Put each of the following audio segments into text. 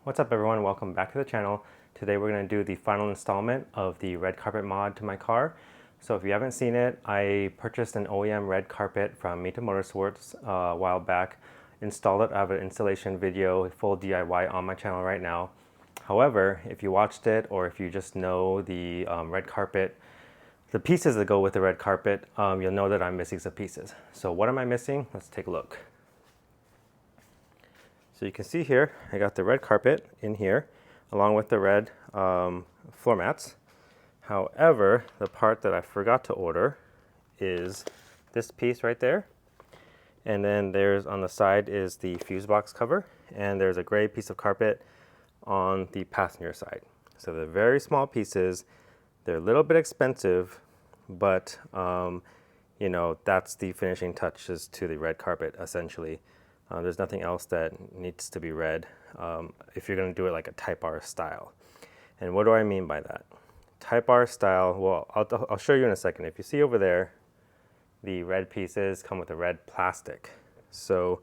What's up everyone, welcome back to the channel. Today we're going to do the final installment of the red carpet mod to my car. So if you haven't seen it, I purchased an OEM red carpet from MITA Motorsports a while back, installed it. I have an installation video, full DIY on my channel right now. However, if you watched it or if you just know the red carpet, the pieces that go with the red carpet, you'll know that I'm missing some pieces. So what am I missing? Let's take a look. So you can see here, I got the red carpet in here, along with the red floor mats. However, the part that I forgot to order is this piece right there. And then there's on the side is the fuse box cover, and there's a gray piece of carpet on the passenger side. So they're very small pieces. They're a little bit expensive, but you know, that's the finishing touches to the red carpet essentially. There's nothing else that needs to be red if you're going to do it like a Type R style. And what do I mean by that? Type R style, well, I'll show you in a second. If you see over there, the red pieces come with a red plastic. So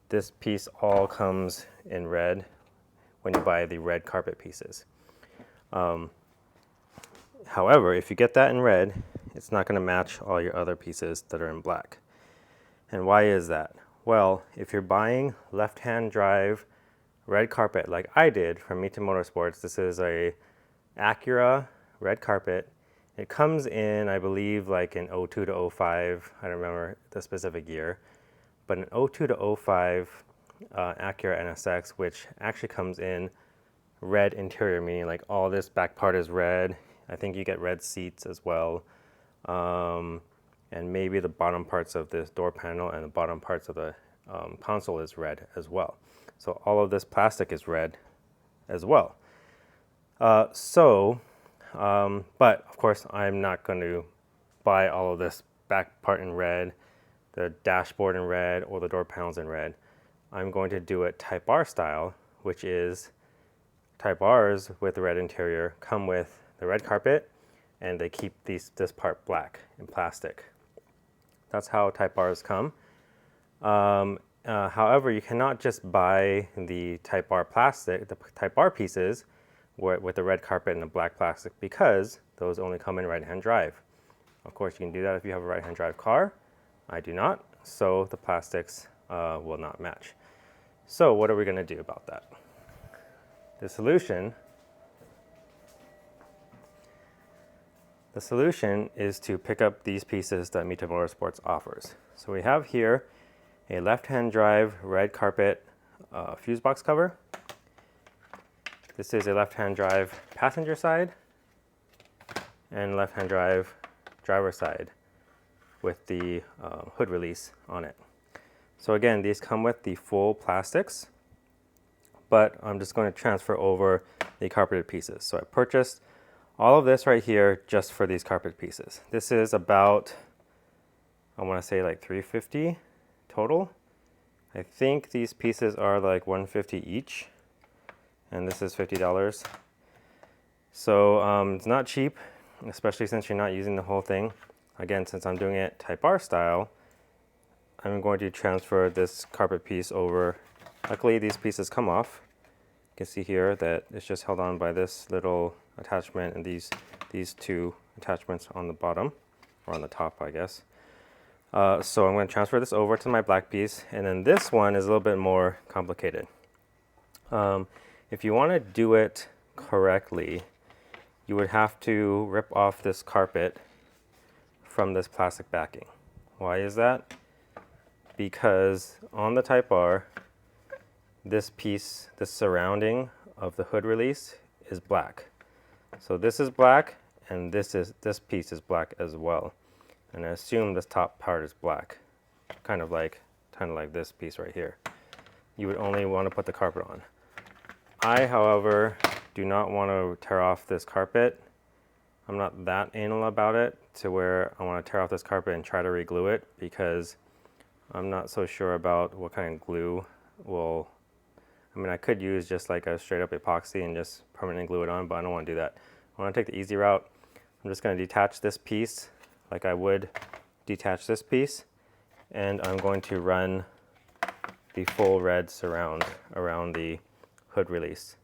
this piece all comes in red when you buy the red carpet pieces. However, if you get that in red, it's not going to match all your other pieces that are in black. And why is that? Well, if you're buying left-hand drive red carpet like I did from MITA Motorsports, this is a Acura red carpet. It comes in, I believe, like in 02 to 05. I don't remember the specific year. But an 02 to 05 Acura NSX, which actually comes in red interior, meaning like all this back part is red. I think you get red seats as well. And maybe the bottom parts of this door panel and the bottom parts of the console is red as well. So all of this plastic is red as well. But of course I'm not going to buy all of this back part in red, the dashboard in red, or the door panels in red. I'm going to do it Type R style, which is Type Rs with the red interior come with the red carpet, and they keep this part black in plastic. That's how Type Rs come. However, you cannot just buy the Type R plastic, the Type R pieces with the red carpet and the black plastic, because those only come in right-hand drive. Of course, you can do that if you have a right-hand drive car. I do not, so the plastics will not match. So what are we going to do about that? The solution is to pick up these pieces that MITA Motorsports offers. So we have here a left-hand drive red carpet fuse box cover. This is a left-hand drive passenger side and left-hand drive driver side with the hood release on it. So again, these come with the full plastics, but I'm just going to transfer over the carpeted pieces. So I purchased all of this right here just for these carpet pieces. This is about, I want to say like $350 total. I think these pieces are like $150 each, and this is $50. So it's not cheap, especially since you're not using the whole thing. Again, since I'm doing it Type R style, I'm going to transfer this carpet piece over. Luckily, these pieces come off. You can see here that it's just held on by this little attachment and these two attachments on the bottom, or on the top, I guess. So I'm going to transfer this over to my black piece, and then this one is a little bit more complicated. If you want to do it correctly, you would have to rip off this carpet from this plastic backing. Why is that? Because on the Type R, this piece, the surrounding of the hood release is black. So this is black, and this piece is black as well. And I assume this top part is black, kind of like this piece right here. You would only want to put the carpet on. I, however, do not want to tear off this carpet. I'm not that anal about it to where I want to tear off this carpet and try to re-glue it, because I'm not so sure about what kind of glue will. I mean, I could use just like a straight up epoxy and just permanently glue it on, but I don't want to do that. I want to take the easy route. I'm just going to detach this piece like I would detach this piece, and I'm going to run the full red surround around the hood release.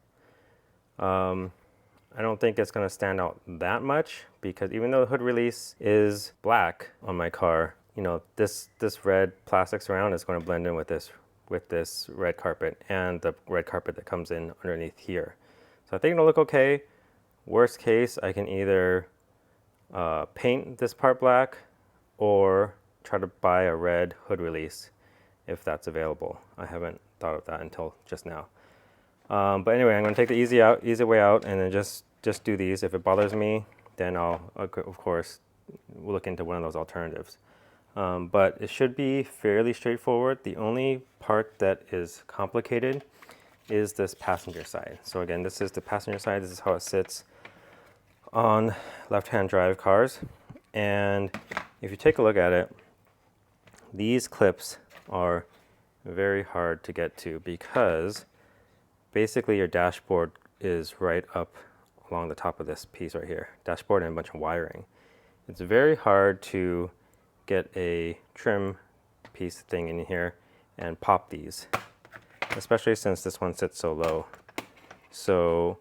I don't think it's going to stand out that much because even though the hood release is black on my car, you know, this red plastic surround is going to blend in with this red carpet and the red carpet that comes in underneath here. So I think it'll look okay. Worst case, I can either paint this part black or try to buy a red hood release if that's available. I haven't thought of that until just now. But anyway, I'm going to take the easy way out and then just do these. If it bothers me, then I'll, of course, look into one of those alternatives. But it should be fairly straightforward. The only part that is complicated is this passenger side. So again, this is the passenger side. This is how it sits on left-hand drive cars. And if you take a look at it, these clips are very hard to get to because basically your dashboard is right up along the top of this piece right here. Dashboard and a bunch of wiring. It's very hard to get a trim piece thing in here and pop these, especially since this one sits so low. So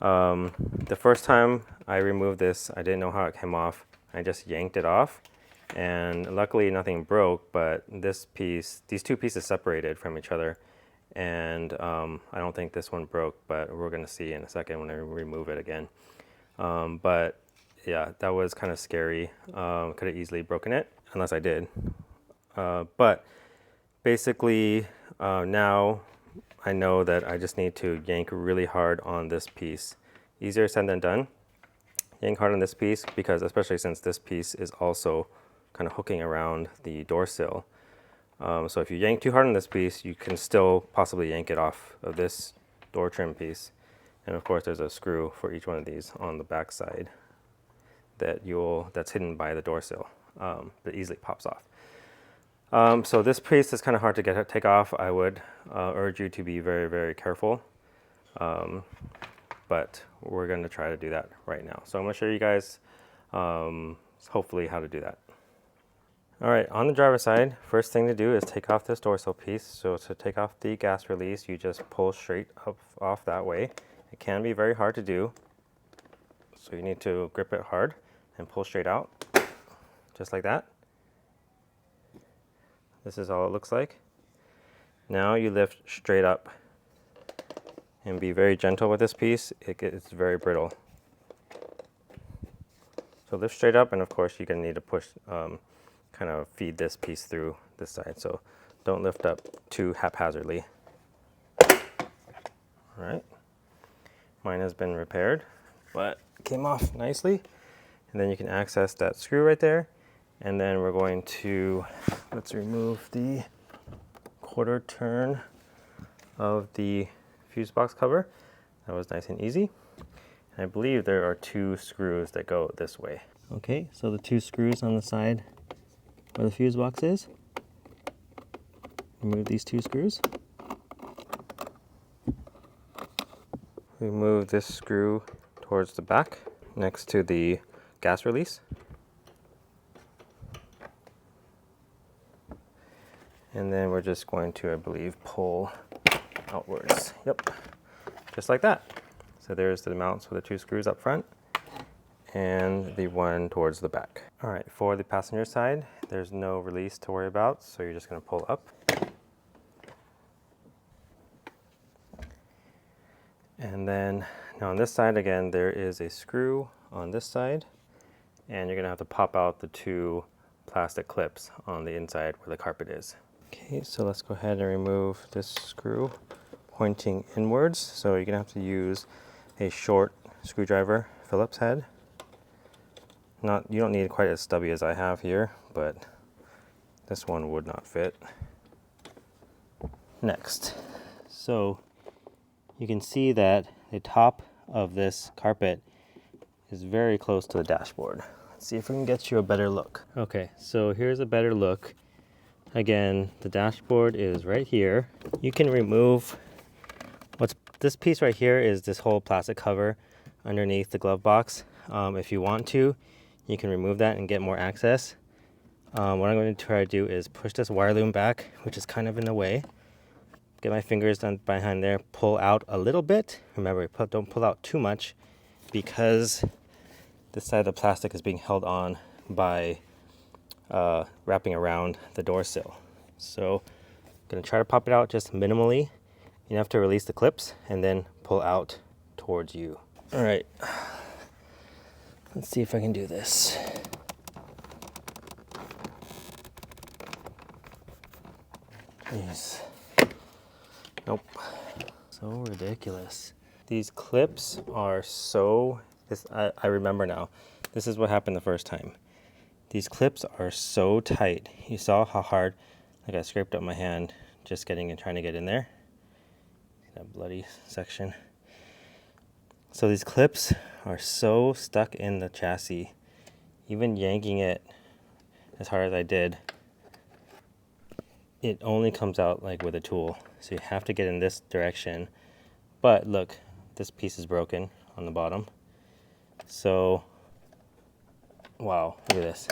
the first time I removed this, I didn't know how it came off. I just yanked it off and luckily nothing broke, but these two pieces separated from each other, and I don't think this one broke, but we're gonna see in a second when I remove it again. But yeah, that was kind of scary. Could have easily broken it, unless I did. But basically now I know that I just need to yank really hard on this piece. Easier said than done. Yank hard on this piece because especially since this piece is also kind of hooking around the door sill. So if you yank too hard on this piece, you can still possibly yank it off of this door trim piece. And of course there's a screw for each one of these on the back side that's hidden by the door sill that easily pops off. So this piece is kind of hard to take off. I would urge you to be very, very careful. But we're going to try to do that right now. So I'm going to show you guys hopefully how to do that. All right, on the driver's side, first thing to do is take off this dorsal piece. So to take off the gas release, you just pull straight up off that way. It can be very hard to do. So you need to grip it hard and pull straight out, just like that. This is all it looks like. Now you lift straight up and be very gentle with this piece. It's very brittle. So lift straight up, and of course you're gonna need to push, kind of feed this piece through this side. So don't lift up too haphazardly. All right, mine has been repaired, but it came off nicely. And then you can access that screw right there. And then we're going to, let's remove the quarter turn of the fuse box cover. That was nice and easy. And I believe there are 2 screws that go this way. Okay, so the 2 screws on the side where the fuse box is. Remove these 2 screws. Remove this screw towards the back next to the gas release. And then we're just going to, I believe, pull outwards. Yep, just like that. So there's the mounts for the 2 screws up front and the one towards the back. All right, for the passenger side, there's no release to worry about, so you're just gonna pull up. And then now on this side, again, there is a screw on this side, and you're gonna have to pop out the 2 plastic clips on the inside where the carpet is. Okay, so let's go ahead and remove this screw pointing inwards. So you're gonna have to use a short screwdriver, Phillips head. You don't need quite as stubby as I have here, but this one would not fit. Next, so you can see that the top of this carpet is very close to the dashboard. Let's see if we can get you a better look. Okay, so here's a better look. Again, the dashboard is right here. You can remove this piece right here is this whole plastic cover underneath the glove box. If you want to, you can remove that and get more access. What I'm going to try to do is push this wire loom back, which is kind of in the way. Get my fingers down behind there, pull out a little bit. Remember, don't pull out too much because this side of the plastic is being held on by wrapping around the door sill. So I'm gonna try to pop it out just minimally. You have to release the clips and then pull out towards you. All right, let's see if I can do this. Jeez. Nope. So ridiculous. These clips are so, I remember now. This is what happened the first time. These clips are so tight. You saw how hard, like I scraped up my hand just getting and trying to get in there. That bloody section. So these clips are so stuck in the chassis. Even yanking it as hard as I did, it only comes out like with a tool. So you have to get in this direction. But look, this piece is broken on the bottom. So, wow, look at this.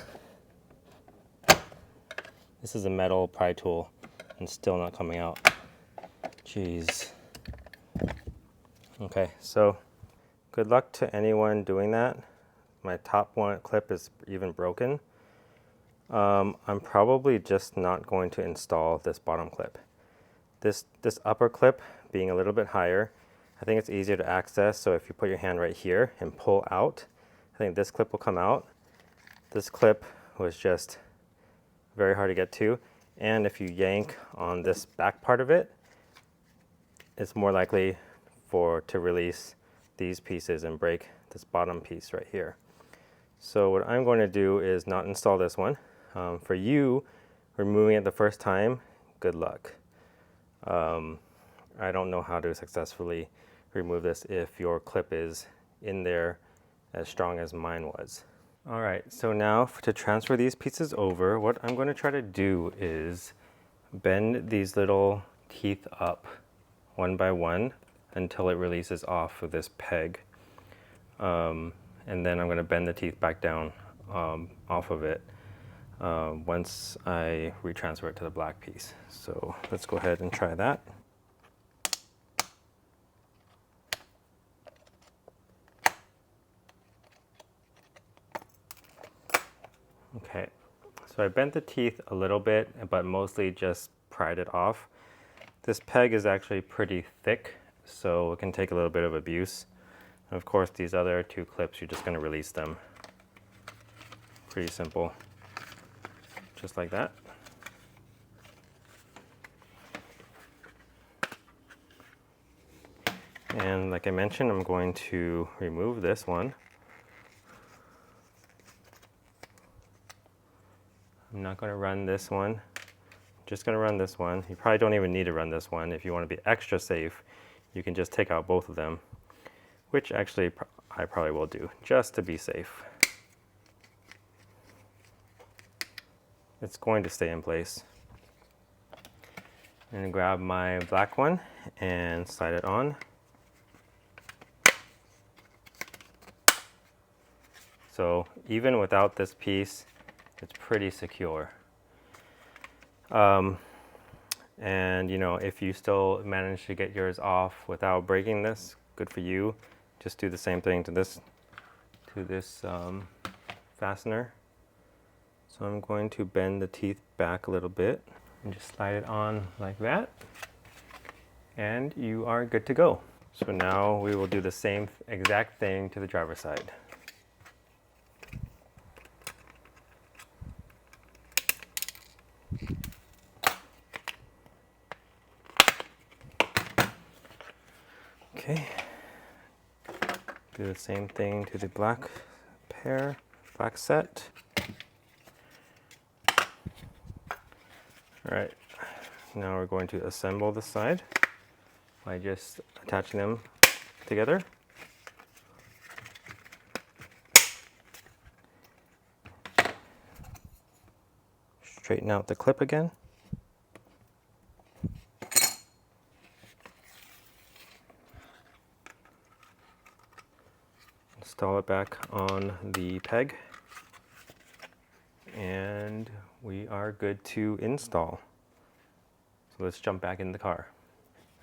This is a metal pry tool and still not coming out. Jeez. Okay, so good luck to anyone doing that. My top one clip is even broken. I'm probably just not going to install this bottom clip. This upper clip being a little bit higher, I think it's easier to access. So if you put your hand right here and pull out, I think this clip will come out. This clip was just very hard to get to. And if you yank on this back part of it, it's more likely to release these pieces and break this bottom piece right here. So what I'm going to do is not install this one. For you, removing it the first time, good luck. I don't know how to successfully remove this if your clip is in there as strong as mine was. All right, so now to transfer these pieces over, what I'm going to try to do is bend these little teeth up one by one until it releases off of this peg. And then I'm going to bend the teeth back down off of it once I retransfer it to the black piece. So let's go ahead and try that. Okay, so I bent the teeth a little bit, but mostly just pried it off. This peg is actually pretty thick, so it can take a little bit of abuse. And of course, these other two clips, you're just going to release them. Pretty simple. Just like that. And like I mentioned, I'm going to remove this one. I'm not going to run this one. I'm just going to run this one. You probably don't even need to run this one. If you want to be extra safe, you can just take out both of them, which actually I probably will do, just to be safe. It's going to stay in place. I'm going to grab my black one and slide it on. So even without this piece, it's pretty secure. And you know, if you still manage to get yours off without breaking this, good for you. Just do the same thing to this fastener. So I'm going to bend the teeth back a little bit and just slide it on like that. And you are good to go. So now we will do the same exact thing to the driver's side. Okay, do the same thing to the black set. All right, now we're going to assemble the side by just attaching them together. Straighten out the clip again. Install it back on the peg, and we are good to install. So let's jump back in the car.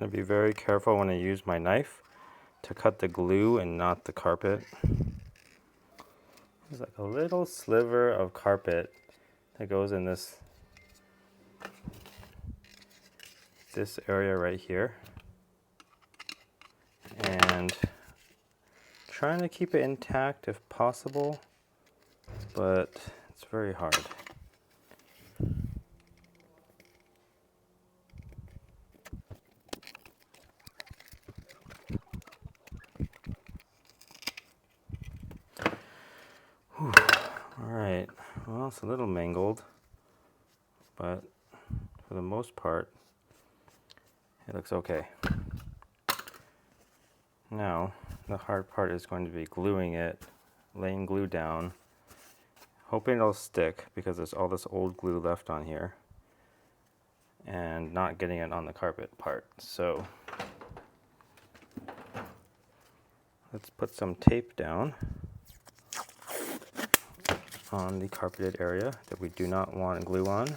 Trying to be very careful when I use my knife to cut the glue and not the carpet. There's like a little sliver of carpet that goes in this area right here. And trying to keep it intact if possible, but it's very hard. Whew. All right, well, it's a little mangled, but for the most part, it looks okay. Now, the hard part is going to be gluing it, laying glue down, hoping it'll stick because there's all this old glue left on here, and not getting it on the carpet part. So let's put some tape down on the carpeted area that we do not want glue on.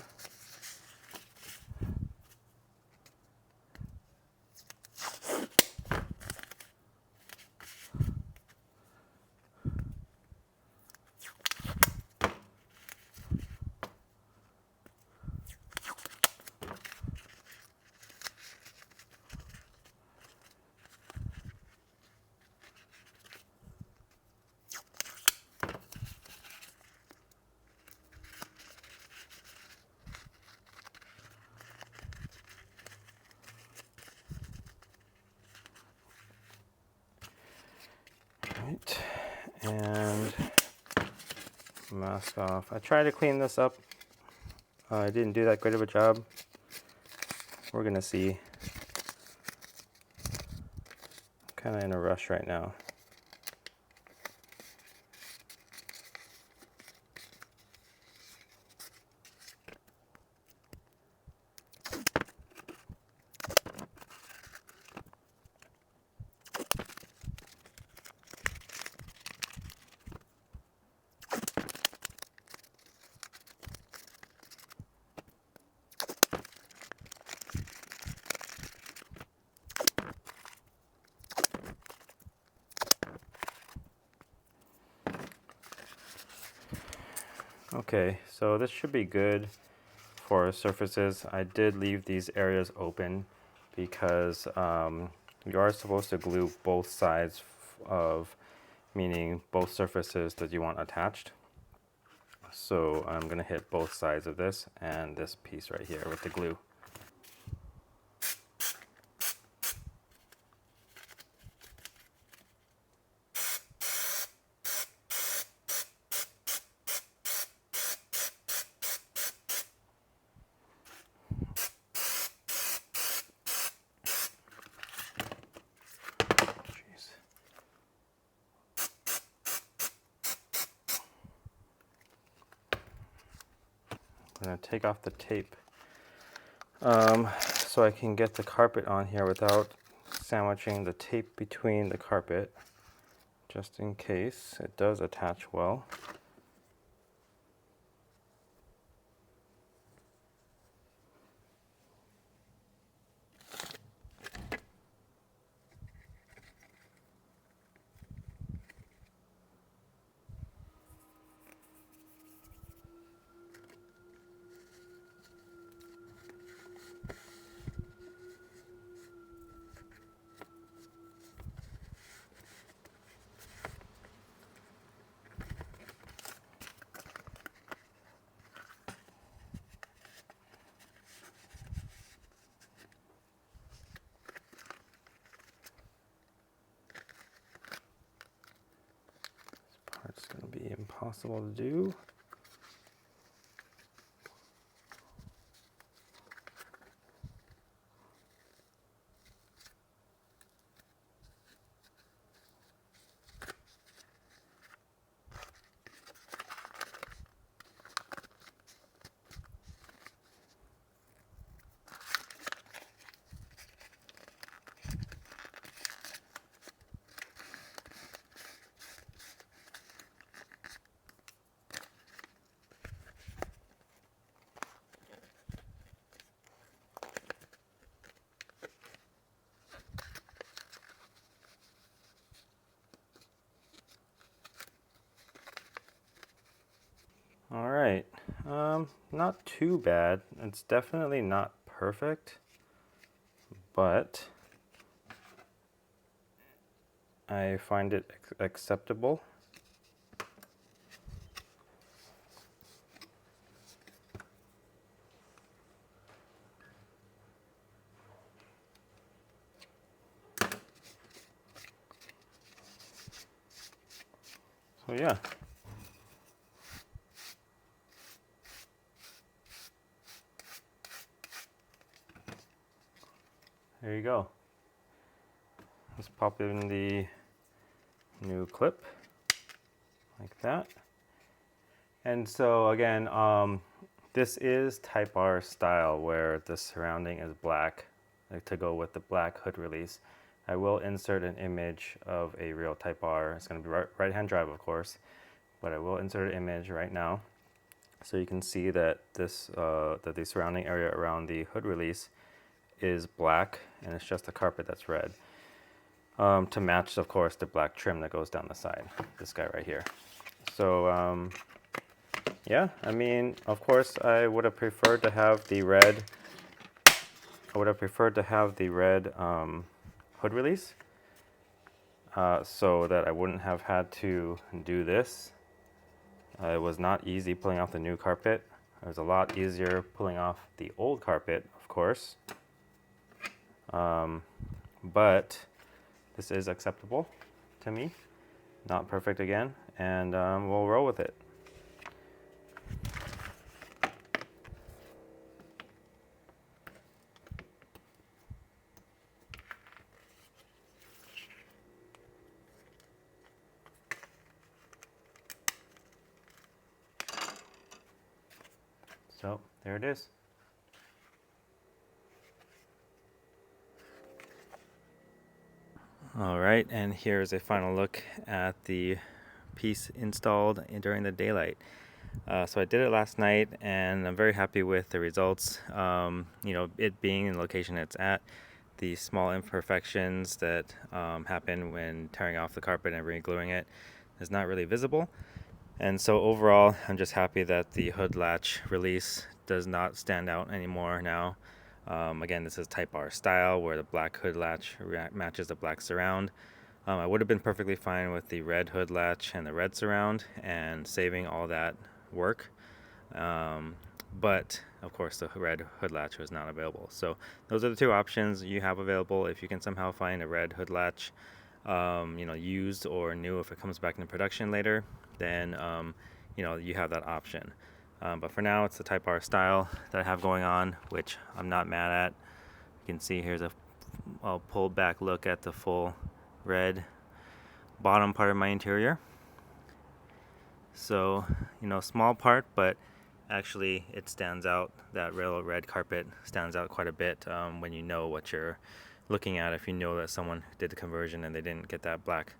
Right, and mask off. I tried to clean this up. I didn't do that great of a job. We're gonna see. Kind of in a rush right now. Okay, so this should be good for surfaces. I did leave these areas open because you are supposed to glue both sides of, meaning both surfaces that you want attached. So I'm gonna hit both sides of this and this piece right here with the glue. I'm going to take off the tape so I can get the carpet on here without sandwiching the tape between the carpet, just in case it does attach well. It's going to be impossible to do. Not too bad. It's definitely not perfect, but I find it acceptable. So yeah. There you go. Let's pop in the new clip like that. And so again, this is Type R style where the surrounding is black, like to go with the black hood release. I will insert an image of a real Type R. It's going to be right-hand drive, of course, but I will insert an image right now so you can see that that the surrounding area around the hood release is black, and it's just the carpet that's red. To match, of course, the black trim that goes down the side, this guy right here. So yeah, I mean, of course, I would have preferred to have the red. Hood release, so that I wouldn't have had to do this. It was not easy pulling off the new carpet. It was a lot easier pulling off the old carpet, of course. But this is acceptable to me. Not perfect again, and we'll roll with it. So there it is. All right, and here's a final look at the piece installed during the daylight. So I did it last night, and I'm very happy with the results. You know, it being in the location it's at, the small imperfections that happen when tearing off the carpet and re-gluing it is not really visible. And so overall, I'm just happy that the hood latch release does not stand out anymore now. Again, this is Type R style where the black hood latch matches the black surround. I would have been perfectly fine with the red hood latch and the red surround and saving all that work. But of course the red hood latch was not available. So those are the two options you have available. If you can somehow find a red hood latch, you know, used or new, if it comes back into production later, then you know, you have that option. But for now, it's the Type R style that I have going on, which I'm not mad at. You can see here's a pulled back look at the full red bottom part of my interior. So, you know, small part, but actually it stands out. That real red carpet stands out quite a bit when you know what you're looking at. If you know that someone did the conversion and they didn't get that black,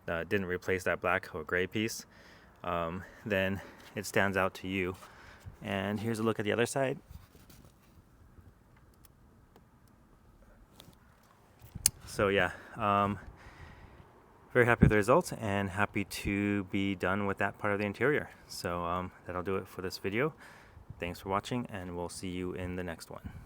didn't replace that black or gray piece, then it stands out to you. And here's a look at the other side. So yeah, very happy with the results and happy to be done with that part of the interior. So that'll do it for this video. Thanks for watching, and we'll see you in the next one.